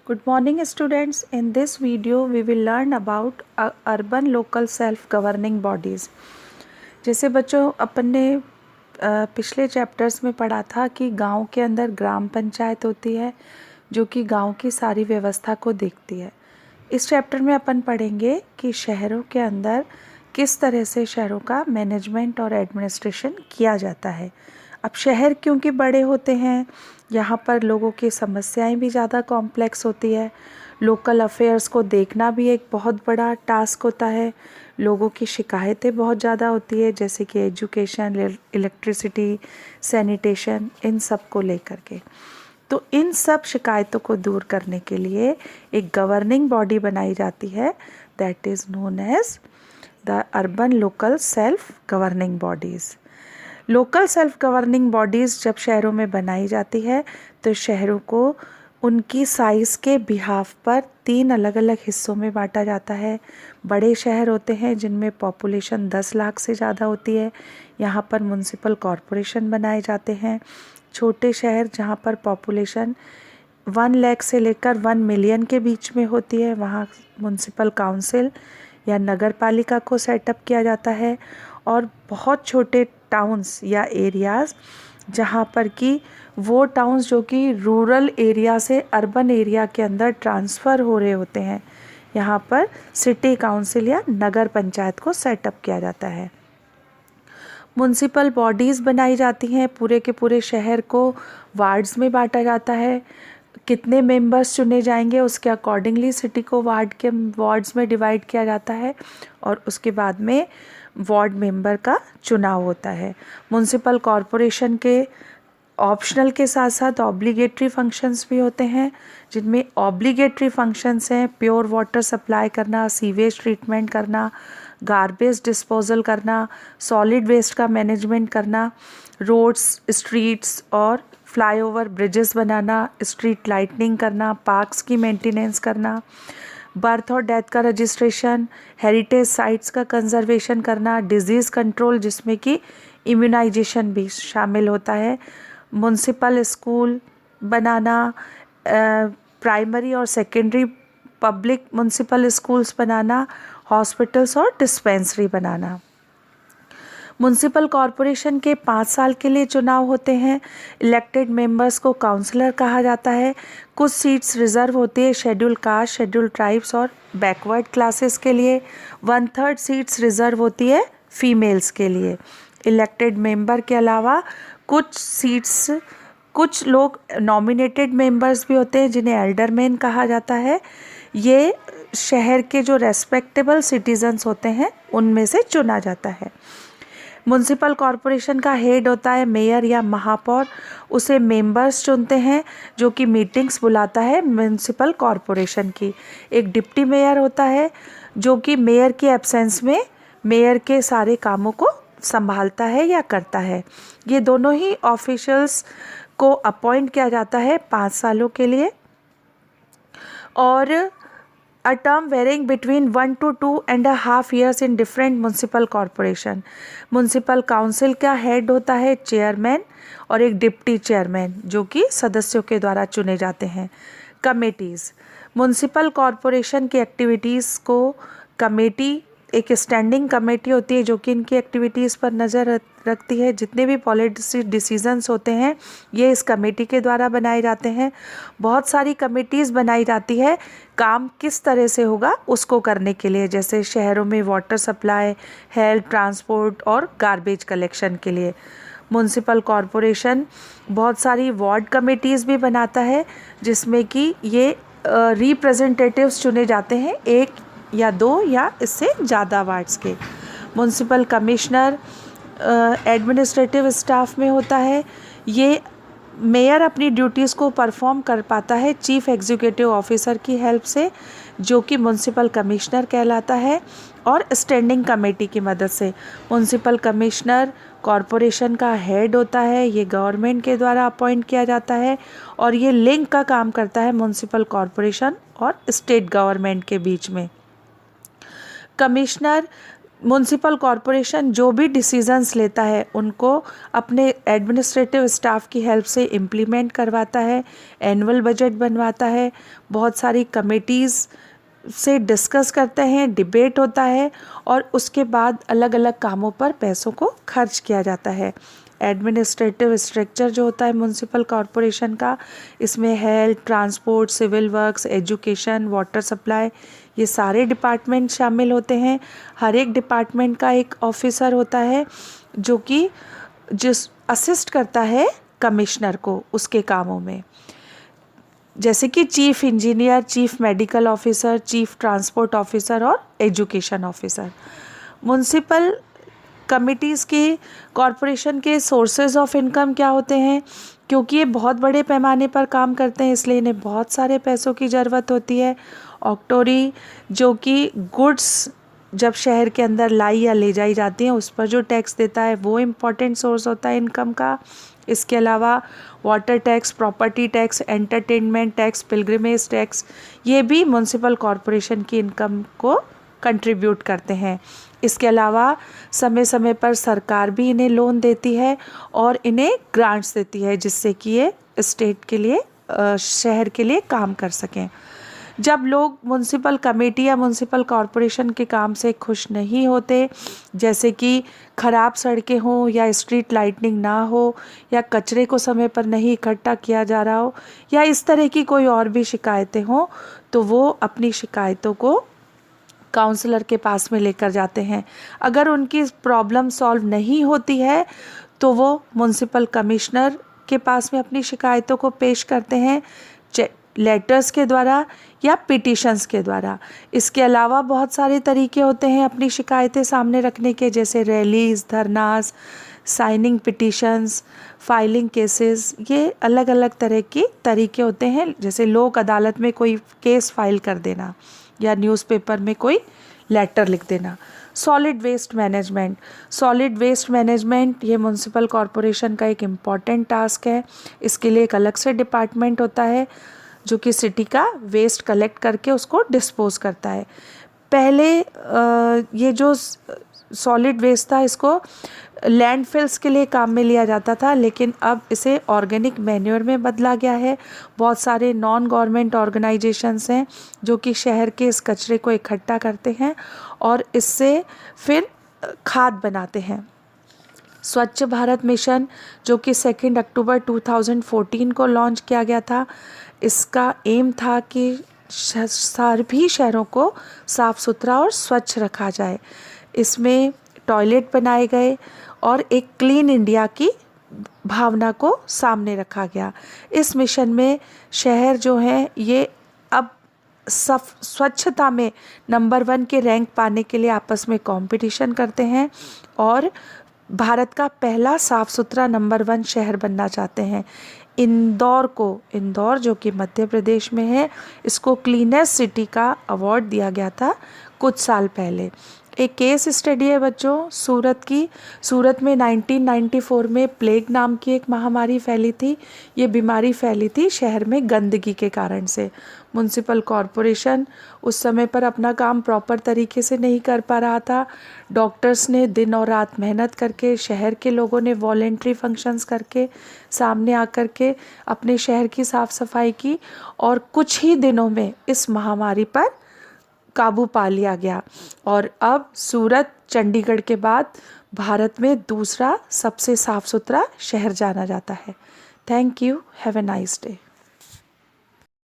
Good morning students. In this video we will learn about urban local self governing bodies. जैसे बच्चों अपन ने पिछले chapters में पढ़ा था कि गांव के अंदर ग्राम पंचायत होती है जो कि गांव की सारी व्यवस्था को देखती है। इस चैप्टर में अपन पढ़ेंगे कि शहरों के अंदर किस तरह से शहरों का मैनेजमेंट और एडमिनिस्ट्रेशन किया जाता है। अब शहर क्योंकि बड़े होते हैं, यहाँ पर लोगों की समस्याएं भी ज़्यादा कॉम्प्लेक्स होती है। लोकल अफेयर्स को देखना भी एक बहुत बड़ा टास्क होता है। लोगों की शिकायतें बहुत ज़्यादा होती है, जैसे कि एजुकेशन, इलेक्ट्रिसिटी, सैनिटेशन, इन सब को लेकर के। तो इन सब शिकायतों को दूर करने के लिए एक गवर्निंग बॉडी बनाई जाती है, that is known as the urban local self governing bodies. Local self governing bodies जब शहरों में बनाई जाती है तो शहरों को उनकी साइज़ के बिहाफ पर 3 अलग अलग हिस्सों में बांटा जाता है। बड़े शहर होते हैं जिनमें पॉपुलेशन 10 लाख से ज़्यादा होती है, यहाँ पर म्युनिसिपल कॉरपोरेशन बनाए जाते हैं। छोटे शहर जहाँ पर पॉपुलेशन 1 लाख से लेकर 1 मिलियन के बीच में होती है, वहाँ म्युनिसिपल काउंसिल या नगर पालिका को सेटअप किया जाता है। और बहुत छोटे टाउन्स या एरियाज़ जहाँ पर कि वो टाउन्स जो कि रूरल एरिया से अर्बन एरिया के अंदर ट्रांसफ़र हो रहे होते हैं, यहाँ पर सिटी काउंसिल या नगर पंचायत को सेटअप किया जाता है। म्युनिसिपल बॉडीज़ बनाई जाती हैं, पूरे के पूरे शहर को वार्ड्स में बांटा जाता है। कितने मेंबर्स चुने जाएंगे उसके अकॉर्डिंगली सिटी को वार्ड्स में डिवाइड किया जाता है और उसके बाद में वार्ड मेंबर का चुनाव होता है। म्युनिसिपल कॉरपोरेशन के ऑप्शनल के साथ साथ ऑब्लिगेटरी फंक्शंस भी होते हैं, जिनमें ऑब्लिगेटरी फंक्शंस हैं प्योर वाटर सप्लाई करना, सीवेज ट्रीटमेंट करना, गार्बेज डिस्पोजल करना, सॉलिड वेस्ट का मैनेजमेंट करना, रोड्स, स्ट्रीट्स और फ्लाईओवर ब्रिजेस बनाना, स्ट्रीट लाइटनिंग करना, पार्क्स की मेंटेनेंस करना, बर्थ और डेथ का रजिस्ट्रेशन, हेरिटेज साइट्स का कंजर्वेशन करना, डिजीज़ कंट्रोल जिसमें कि इम्यूनाइजेशन भी शामिल होता है, म्युनिसिपल स्कूल बनाना, प्राइमरी और सेकेंडरी पब्लिक म्युनिसिपल स्कूल्स बनाना, हॉस्पिटल्स और डिस्पेंसरी बनाना। म्युनिसिपल कॉरपोरेशन के 5 साल के लिए चुनाव होते हैं। इलेक्टेड मेंबर्स को काउंसलर कहा जाता है। कुछ सीट्स रिजर्व होती है शेड्यूल कास्ट, शेड्यूल ट्राइब्स और बैकवर्ड क्लासेस के लिए। 1/3 सीट्स रिजर्व होती है फीमेल्स के लिए। इलेक्टेड मेंबर के अलावा कुछ लोग नॉमिनेटेड मेंबर्स भी होते हैं जिन्हें एल्डरमैन कहा जाता है। ये शहर के जो रेस्पेक्टेबल सिटीजन्स होते हैं उनमें से चुना जाता है। म्युनिसिपल कॉरपोरेशन का हेड होता है मेयर या महापौर, उसे मेंबर्स चुनते हैं जो कि मीटिंग्स बुलाता है म्युनिसिपल कॉरपोरेशन की। एक डिप्टी मेयर होता है जो कि मेयर की एब्सेंस में मेयर के सारे कामों को संभालता है या करता है। ये दोनों ही ऑफिशियल्स को अपॉइंट किया जाता है 5 सालों के लिए और a term varying between 1 to 2.5 years in different municipal corporation. Municipal council का हेड होता है चेयरमैन और एक डिप्टी चेयरमैन जो कि सदस्यों के द्वारा चुने जाते हैं। कमेटीज़, म्युनिसिपल कॉरपोरेशन की एक्टिविटीज़ को कमेटी, एक स्टैंडिंग कमेटी होती है जो कि इनकी एक्टिविटीज़ पर नज़र रखती है। जितने भी पॉलिसी डिसीजंस होते हैं ये इस कमेटी के द्वारा बनाए जाते हैं। बहुत सारी कमेटीज़ बनाई जाती है काम किस तरह से होगा उसको करने के लिए, जैसे शहरों में वाटर सप्लाई, हेल्थ, ट्रांसपोर्ट और गार्बेज कलेक्शन के लिए। म्युनिसिपल कॉरपोरेशन बहुत सारी वार्ड कमेटीज़ भी बनाता है जिसमें कि ये रिप्रेजेंटेटिव्स चुने जाते हैं 1 या 2 या इससे ज़्यादा वार्ड्स के। म्युनिसिपल कमिश्नर एडमिनिस्ट्रेटिव स्टाफ में होता है। ये मेयर अपनी ड्यूटीज़ को परफॉर्म कर पाता है चीफ एग्जीक्यूटिव ऑफिसर की हेल्प से जो कि म्युनिसिपल कमिश्नर कहलाता है और स्टैंडिंग कमेटी की मदद से। म्युनिसिपल कमिश्नर कॉरपोरेशन का हेड होता है, ये गवर्नमेंट के द्वारा अपॉइंट किया जाता है और ये लिंक का काम करता है म्युनिसिपल कॉरपोरेशन और स्टेट गवर्नमेंट के बीच में। कमिश्नर म्युनिसिपल कॉरपोरेशन जो भी डिसीजंस लेता है उनको अपने एडमिनिस्ट्रेटिव स्टाफ की हेल्प से इम्प्लीमेंट करवाता है, एनुअल बजट बनवाता है, बहुत सारी कमेटीज़ से डिस्कस करते हैं, डिबेट होता है और उसके बाद अलग अलग कामों पर पैसों को खर्च किया जाता है। एडमिनिस्ट्रेटिव स्ट्रक्चर जो होता है म्युनिसिपल कॉरपोरेशन का, इसमें health, transport, civil works, education, water supply, ये सारे डिपार्टमेंट शामिल होते हैं। हर एक डिपार्टमेंट का एक ऑफिसर होता है जो कि जिस असिस्ट करता है कमिश्नर को उसके कामों में, जैसे कि chief engineer, chief medical officer, chief transport officer और एजुकेशन ऑफिसर। म्युनिसिपल कमिटीज़ की कॉरपोरेशन के सोर्सेज ऑफ इनकम क्या होते हैं? क्योंकि ये बहुत बड़े पैमाने पर काम करते हैं इसलिए इन्हें बहुत सारे पैसों की ज़रूरत होती है। ऑक्टोरी जो कि गुड्स जब शहर के अंदर लाई या ले जाई जाती हैं उस पर जो टैक्स देता है वो इम्पॉर्टेंट सोर्स होता है इनकम का। इसके अलावा water tax, property tax, entertainment tax, pilgrimage tax, ये भी म्युनिसिपल कॉरपोरेशन की इनकम को कंट्रीब्यूट करते हैं। इसके अलावा समय समय पर सरकार भी इन्हें लोन देती है और इन्हें ग्रांट्स देती है जिससे कि ये स्टेट के लिए, शहर के लिए काम कर सकें। जब लोग म्युनिसिपल कमेटी या म्युनिसिपल कॉरपोरेशन के काम से खुश नहीं होते, जैसे कि ख़राब सड़कें हों या स्ट्रीट लाइटनिंग ना हो या कचरे को समय पर नहीं इकट्ठा किया जा रहा हो या इस तरह की कोई और भी शिकायतें हों, तो वो अपनी शिकायतों को काउंसलर के पास में लेकर जाते हैं। अगर उनकी प्रॉब्लम सॉल्व नहीं होती है तो वो म्युनिसिपल कमिश्नर के पास में अपनी शिकायतों को पेश करते हैं, लेटर्स के द्वारा या पिटिशंस के द्वारा। इसके अलावा बहुत सारे तरीके होते हैं अपनी शिकायतें सामने रखने के, जैसे rallies, dharnas, signing petitions, filing cases, ये अलग अलग तरह के तरीके होते हैं। जैसे लोक अदालत में कोई केस फाइल कर देना या न्यूज़पेपर में कोई लेटर लिख देना। Solid waste management, solid waste management ये म्युनिसिपल कॉरपोरेशन का एक इम्पॉर्टेंट टास्क है। इसके लिए एक अलग से डिपार्टमेंट होता है जो कि सिटी का वेस्ट कलेक्ट करके उसको डिस्पोज करता है। पहले ये जो सॉलिड वेस्ट था इसको लैंडफिल्स के लिए काम में लिया जाता था, लेकिन अब इसे ऑर्गेनिक मैन्योर में बदला गया है। बहुत सारे नॉन गवर्नमेंट ऑर्गेनाइजेशंस हैं जो कि शहर के इस कचरे को इकट्ठा करते हैं और इससे फिर खाद बनाते हैं। स्वच्छ भारत मिशन जो कि 2 अक्टूबर 2014 को लॉन्च किया गया था, इसका एम था कि सभी शहरों को साफ़ सुथरा और स्वच्छ रखा जाए। इसमें टॉयलेट बनाए गए और एक क्लीन इंडिया की भावना को सामने रखा गया। इस मिशन में शहर जो हैं ये अब स्वच्छता में नंबर 1 के रैंक पाने के लिए आपस में कंपटीशन करते हैं और भारत का पहला साफ़ सुथरा नंबर 1 शहर बनना चाहते हैं। इंदौर जो कि मध्य प्रदेश में है, इसको क्लीनेस्ट सिटी का अवार्ड दिया गया था कुछ साल पहले। एक केस स्टडी है बच्चों सूरत में 1994 में प्लेग नाम की एक महामारी फैली थी। ये बीमारी फैली थी शहर में गंदगी के कारण से। म्युनिसिपल कॉरपोरेशन उस समय पर अपना काम प्रॉपर तरीके से नहीं कर पा रहा था। डॉक्टर्स ने दिन और रात मेहनत करके, शहर के लोगों ने वॉलेंट्री फंक्शंस करके सामने आकर के अपने शहर की साफ़ सफाई की और कुछ ही दिनों में इस महामारी पर काबू पा लिया गया और अब सूरत चंडीगढ़ के बाद भारत में दूसरा सबसे साफ सुथरा शहर जाना जाता है। Thank you, have a nice day.